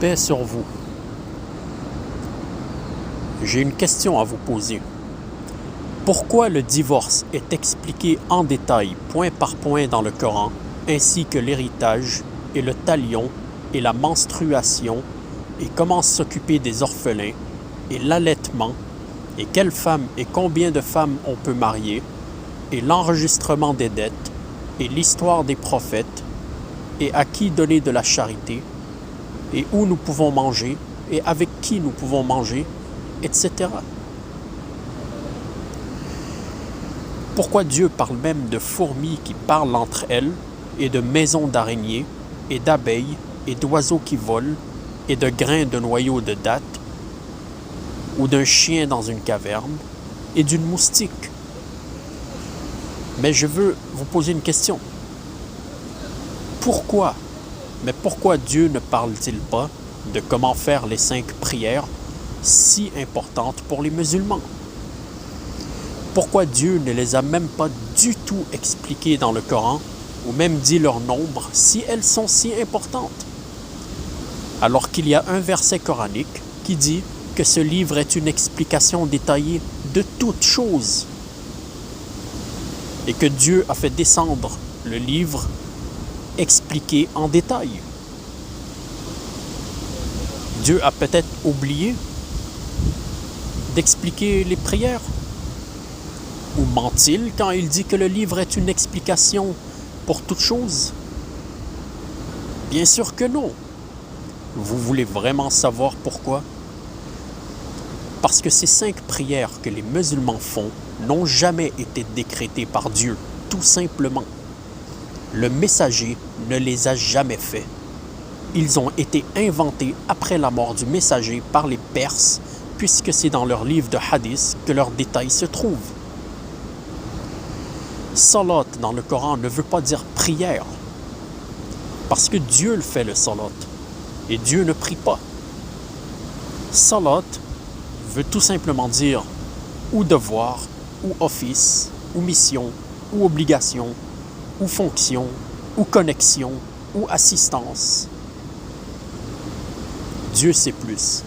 Paix sur vous. J'ai une question à vous poser. Pourquoi le divorce est expliqué en détail, point par point dans le Coran, ainsi que l'héritage et le talion et la menstruation et comment s'occuper des orphelins et l'allaitement et quelle femme et combien de femmes on peut marier et l'enregistrement des dettes et l'histoire des prophètes et à qui donner de la charité et où nous pouvons manger et avec qui nous pouvons manger, etc. Pourquoi Dieu parle même de fourmis qui parlent entre elles, et de maisons d'araignées, et d'abeilles, et d'oiseaux qui volent, et de grains de noyaux de dattes, ou d'un chien dans une caverne, et d'une moustique? Mais je veux vous poser une question. Pourquoi Dieu ne parle-t-il pas de comment faire les 5 prières si importantes pour les musulmans? Pourquoi Dieu ne les a même pas du tout expliquées dans le Coran, ou même dit leur nombre, si elles sont si importantes? Alors qu'il y a un verset coranique qui dit que ce livre est une explication détaillée de toutes choses, et que Dieu a fait descendre le livre expliqué en détail. Dieu a peut-être oublié d'expliquer les prières? Ou ment-il quand il dit que le livre est une explication pour toute chose? Bien sûr que non. Vous voulez vraiment savoir pourquoi? Parce que ces 5 prières que les musulmans font n'ont jamais été décrétées par Dieu, tout simplement. Le messager ne les a jamais fait. Ils ont été inventés après la mort du messager par les Perses, puisque c'est dans leur livre de hadith que leurs détails se trouvent. Salat dans le Coran ne veut pas dire prière, parce que Dieu le fait le salat, et Dieu ne prie pas. Salat veut tout simplement dire ou devoir, ou office, ou mission, ou obligation, ou fonction, ou connexion, ou assistance. Dieu sait plus.